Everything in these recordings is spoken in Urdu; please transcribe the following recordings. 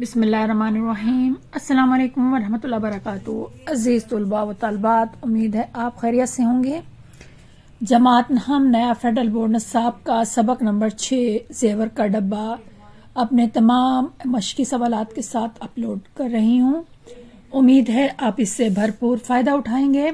بسم اللہ الرحمن الرحیم۔ السلام علیکم ورحمۃ اللہ وبرکاتہ۔ عزیز طلباء و طالبات، امید ہے آپ خیریت سے ہوں گے۔ جماعت ہم نیا فیڈرل بورڈ نصاب کا سبق نمبر 6 زیور کا ڈبہ اپنے تمام مشقی سوالات کے ساتھ اپلوڈ کر رہی ہوں۔ امید ہے آپ اس سے بھرپور فائدہ اٹھائیں گے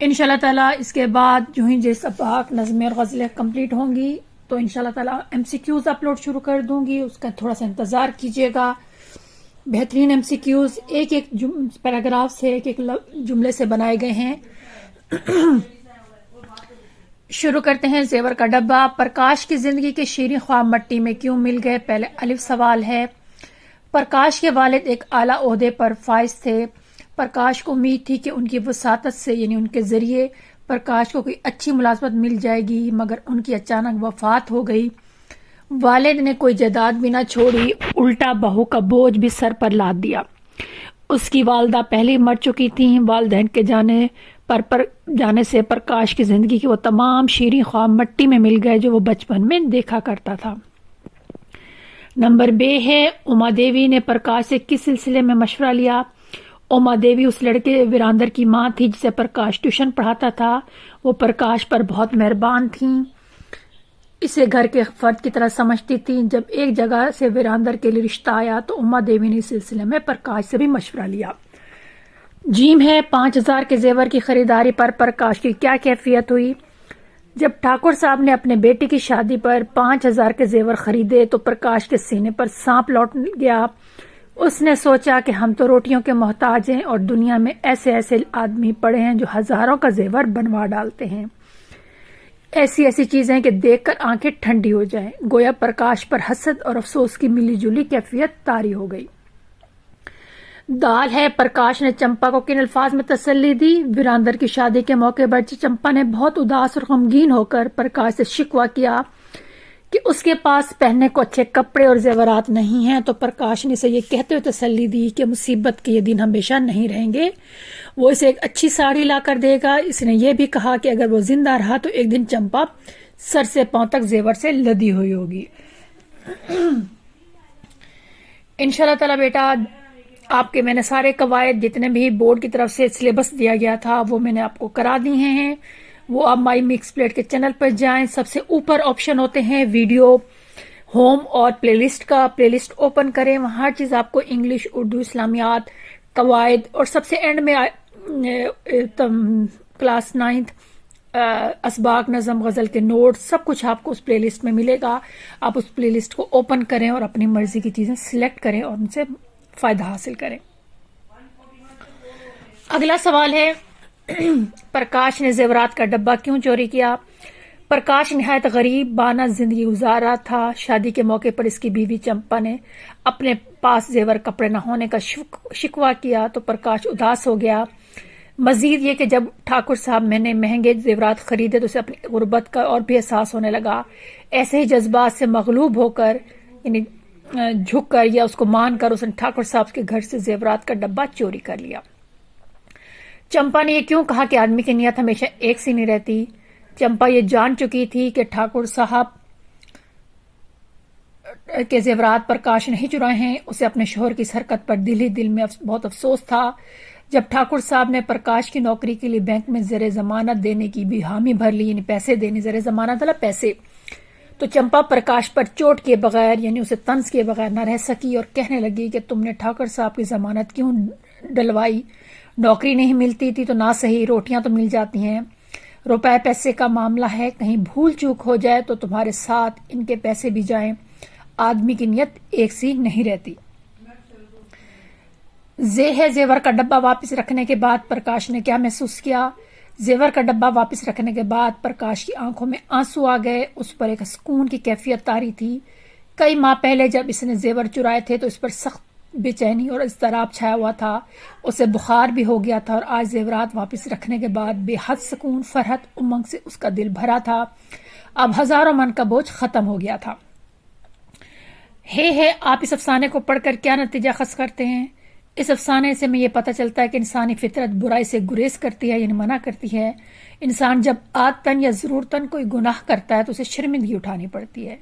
انشاءاللہ تعالیٰ۔ اس کے بعد جو ہی سباق نظمیں اور غزلیں کمپلیٹ ہوں گی تو انشاءاللہ تعالیٰ MCQs اپلوڈ شروع کر دوں گی، اس کا تھوڑا سا انتظار کیجیے گا۔ بہترین MCQs ایک ایک پیراگراف سے ایک ایک جملے سے بنائے گئے ہیں۔ شروع کرتے ہیں زیور کا ڈبہ۔ پرکاش کی زندگی کے شیریں خواب مٹی میں کیوں مل گئے؟ پہلے الف سوال ہے۔ پرکاش کے والد ایک اعلیٰ عہدے پر فائز تھے۔ پرکاش کو امید تھی کہ ان کی وساطت سے یعنی ان کے ذریعے پرکاش کو کوئی اچھی ملازمت مل جائے گی، مگر ان کی اچانک وفات ہو گئی۔ والد نے کوئی جائیداد بھی نہ چھوڑی، الٹا بہو کا بوجھ بھی سر پر لاد دیا۔ اس کی والدہ پہلے ہی مر چکی تھیں۔ والدین کے جانے سے پرکاش کی زندگی کے وہ تمام شیریں خواب مٹی میں مل گئے جو وہ بچپن میں دیکھا کرتا تھا۔ نمبر ب ہے، اما دیوی نے پرکاش سے کس سلسلے میں مشورہ لیا؟ اما دیوی اس لڑکے ویراندر کی ماں تھی جسے پرکاش ٹیوشن پڑھاتا تھا۔ وہ پرکاش پر بہت مہربان تھیں، اسے گھر کے فرد کی طرح سمجھتی تھیں۔ جب ایک جگہ سے ویراندر کے لیے رشتہ آیا تو اما دیوی نے اس سلسلے میں پرکاش سے بھی مشورہ لیا۔ جیم ہے، 5000 کے زیور کی خریداری پر پرکاش کی کیا کیفیت ہوئی؟ جب ٹھاکر صاحب نے اپنے بیٹی کی شادی پر 5000 کے زیور خریدے تو پرکاش کے سینے پر سانپ لوٹ گیا۔ اس نے سوچا کہ ہم تو روٹیوں کے محتاج ہیں اور دنیا میں ایسے ایسے آدمی پڑے ہیں جو ہزاروں کا زیور بنوا ڈالتے ہیں۔ ایسی چیزیں کہ دیکھ کر آنکھیں ٹھنڈی ہو جائیں۔ گویا پرکاش پر حسد اور افسوس کی ملی جلی کیفیت طاری ہو گئی۔ دال ہے، پرکاش نے چمپا کو کن الفاظ میں تسلی دی؟ ویراندر کی شادی کے موقع پر چمپا نے بہت اداس اور غمگین ہو کر پرکاش سے شکوہ کیا کہ اس کے پاس پہننے کو اچھے کپڑے اور زیورات نہیں ہیں، تو پرکاش نے اسے یہ کہتے ہوئے تسلی دی کہ مصیبت کے یہ دن ہمیشہ نہیں رہیں گے، وہ اسے ایک اچھی ساڑی لا کر دے گا۔ اس نے یہ بھی کہا کہ اگر وہ زندہ رہا تو ایک دن چمپا سر سے پاؤں تک زیور سے لدی ہوئی ہوگی۔ انشاءاللہ تعالیٰ بیٹا، آپ کے میں نے سارے قواعد جتنے بھی بورڈ کی طرف سے سلیبس دیا گیا تھا وہ میں نے آپ کو کرا دی ہیں۔ وہ آپ مائی مکس پلیٹ کے چینل پر جائیں، سب سے اوپر آپشن ہوتے ہیں ویڈیو، ہوم اور پلے لسٹ کا۔ پلے لسٹ اوپن کریں، وہاں ہر چیز آپ کو انگلش، اردو، اسلامیات، قواعد اور سب سے اینڈ میں کلاس 9 اسباق، نظم، غزل کے نوٹ سب کچھ آپ کو اس پلے لسٹ میں ملے گا۔ آپ اس پلے لسٹ کو اوپن کریں اور اپنی مرضی کی چیزیں سلیکٹ کریں اور ان سے فائدہ حاصل کریں۔ اگلا سوال ہے، پرکاش نے زیورات کا ڈبہ کیوں چوری کیا؟ پرکاش نہایت غریب بانہ زندگی گزار رہا تھا۔ شادی کے موقع پر اس کی بیوی چمپا نے اپنے پاس زیور کپڑے نہ ہونے کا شکوہ کیا تو پرکاش اداس ہو گیا۔ مزید یہ کہ جب ٹھاکر صاحب میں نے مہنگے زیورات خریدے تو اسے اپنی غربت کا اور بھی احساس ہونے لگا۔ ایسے ہی جذبات سے مغلوب ہو کر یعنی جھک کر یا اس کو مان کر اس نے ٹھاکر صاحب کے گھر سے زیورات کا ڈبہ چوری کر لیا۔ چمپا نے یہ کیوں کہا کہ آدمی کی نیت ہمیشہ ایک سی نہیں رہتی؟ چمپا یہ جان چکی تھی کہ ٹھاکر صاحب کے زیورات پرکاش نہیں چرائے ہیں۔ اسے اپنے شوہر کی اس حرکت پر دل ہی دل میں بہت افسوس تھا۔ جب ٹھاکر صاحب نے پرکاش کی نوکری کے لیے بینک میں زیر ضمانت دینے کی بھی حامی بھر لی، یعنی پیسے دینے، زیر ضمانت والا پیسے، تو چمپا پرکاش پر چوٹ کیے بغیر یعنی اسے طنز کیے بغیر نہ رہ سکی اور کہنے لگی کہ تم نے ٹھاکر صاحب کی ضمانت کیوں ڈلوائی؟ نوکری نہیں ملتی تھی تو نہ صحیح روٹیاں تو مل جاتی ہیں، روپے پیسے کا معاملہ ہے، کہیں بھول چوک ہو جائے تو تمہارے ساتھ ان کے پیسے بھی جائیں۔ آدمی کی نیت ایک سی نہیں رہتی۔ زیور کا ڈبہ واپس رکھنے کے بعد پرکاش نے کیا محسوس کیا؟ زیور کا ڈبہ واپس رکھنے کے بعد پرکاش کی آنکھوں میں آنسو آ گئے۔ اس پر ایک سکون کی کیفیت طاری تھی۔ کئی ماہ پہلے جب اس نے زیور چرائے تھے تو اس پر سخت بے چینی اور اضطراب چھایا ہوا تھا، اسے بخار بھی ہو گیا تھا، اور آج زیورات واپس رکھنے کے بعد بے حد سکون، فرحت، امنگ سے اس کا دل بھرا تھا۔ اب ہزاروں من کا بوجھ ختم ہو گیا تھا۔ آپ اس افسانے کو پڑھ کر کیا نتیجہ خاص کرتے ہیں؟ اس افسانے سے ہمیں یہ پتہ چلتا ہے کہ انسانی فطرت برائی سے گریز کرتی ہے، یعنی منع کرتی ہے۔ انسان جب عادتاً یا ضرورتاً کوئی گناہ کرتا ہے تو اسے شرمندگی اٹھانی پڑتی ہے،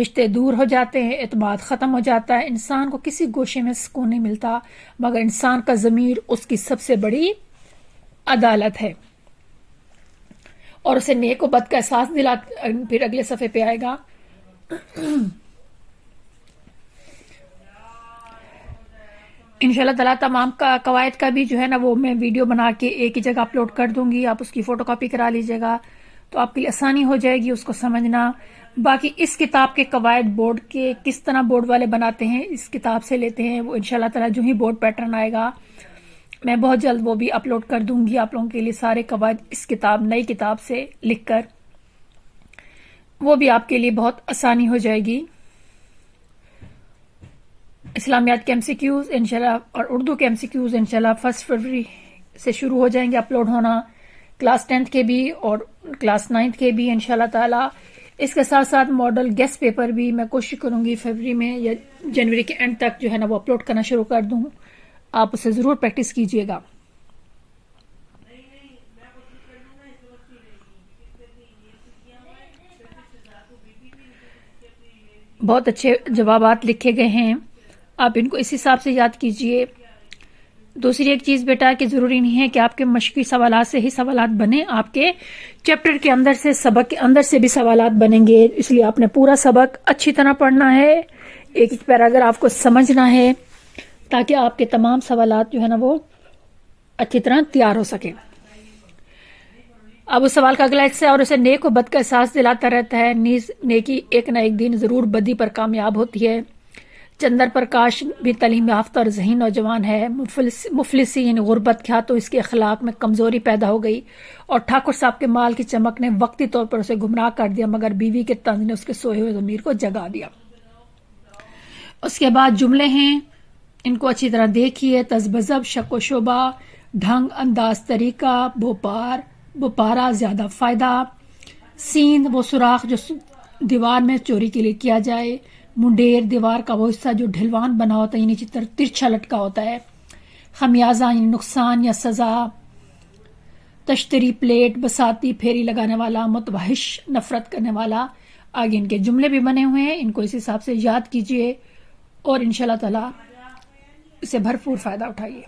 رشتے دور ہو جاتے ہیں، اعتماد ختم ہو جاتا ہے، انسان کو کسی گوشے میں سکون نہیں ملتا، مگر انسان کا ضمیر اس کی سب سے بڑی عدالت ہے اور اسے نیک و بد کا احساس دلا۔ پھر اگلے صفحے پہ آئے گا، انشاءاللہ تعالیٰ تمام کا قواعد کا بھی جو ہے نا وہ میں ویڈیو بنا کے ایک ہی جگہ اپلوڈ کر دوں گی، آپ اس کی فوٹو کاپی کرا لیجئے گا تو آپ کے لیے آسانی ہو جائے گی اس کو سمجھنا۔ باقی اس کتاب کے قواعد بورڈ کے کس طرح بورڈ والے بناتے ہیں اس کتاب سے لیتے ہیں، وہ انشاءاللہ تعالیٰ جو ہی بورڈ پیٹرن آئے گا میں بہت جلد وہ بھی اپلوڈ کر دوں گی آپ لوگوں کے لیے، سارے قواعد اس کتاب نئی کتاب سے لکھ کر، وہ بھی آپ کے لیے بہت آسانی ہو جائے گی۔ اسلامیات کے ایم سی کیوز انشاءاللہ اور اردو کے ایم سی کیوز انشاءاللہ 1 فروری سے شروع ہو جائیں گے اپلوڈ ہونا، کلاس 10th کے بھی اور کلاس 9th کے بھی انشاءاللہ تعالیٰ۔ اس کے ساتھ ساتھ ماڈل گیسٹ پیپر بھی میں کوشش کروں گی فروری میں یا جنوری کے اینڈ تک جو ہے نا وہ اپلوڈ کرنا شروع کر دوں، آپ اسے ضرور پریکٹس کیجئے گا۔ بہت اچھے جوابات لکھے گئے ہیں، آپ ان کو اس حساب سے یاد کیجئے۔ دوسری ایک چیز بیٹا کہ ضروری نہیں ہے کہ آپ کے مشقی سوالات سے ہی سوالات بنیں، آپ کے چیپٹر کے اندر سے سبق کے اندر سے بھی سوالات بنیں گے، اس لیے آپ نے پورا سبق اچھی طرح پڑھنا ہے، ایک ایک پیراگراف کو سمجھنا ہے تاکہ آپ کے تمام سوالات جو ہے نا وہ اچھی طرح تیار ہو سکیں۔ اب اس سوال کا اگلا حصہ، اور اسے نیک و بد کا احساس دلاتا رہتا ہے، نیز نیکی ایک نہ ایک دن ضرور بدی پر کامیاب ہوتی ہے۔ چندر پرکاش بھی تعلیم یافتہ اور ذہین نوجوان ہے، مفلسی یعنی غربت کیا تو اس کے اخلاق میں کمزوری پیدا ہو گئی اور ٹھاکر صاحب کے مال کی چمک نے وقتی طور پر اسے گمراہ کر دیا، مگر بیوی کے طنز نے اس کے سوئے ہوئے ضمیر کو جگا دیا۔ اس کے بعد جملے ہیں، ان کو اچھی طرح دیکھیے، تذبذب، شک و شبہ، ڈھنگ، انداز، طریقہ، بوپارا، زیادہ فائدہ، سیند وہ سوراخ جو دیوار میں چوری کے لیے کیا جائے، منڈیر دیوار کا وہ حصہ جو ڈھلوان بنا ہوتا ہے یعنی ترچھا لٹکا ہوتا ہے، خمیازہ یعنی نقصان یا سزا، تشتری پلیٹ، بساتی پھیری لگانے والا، متوحش نفرت کرنے والا۔ آگے ان کے جملے بھی بنے ہوئے ہیں، ان کو اس حساب سے یاد کیجئے اور انشاءاللہ تعالی اسے بھرپور فائدہ اٹھائیے۔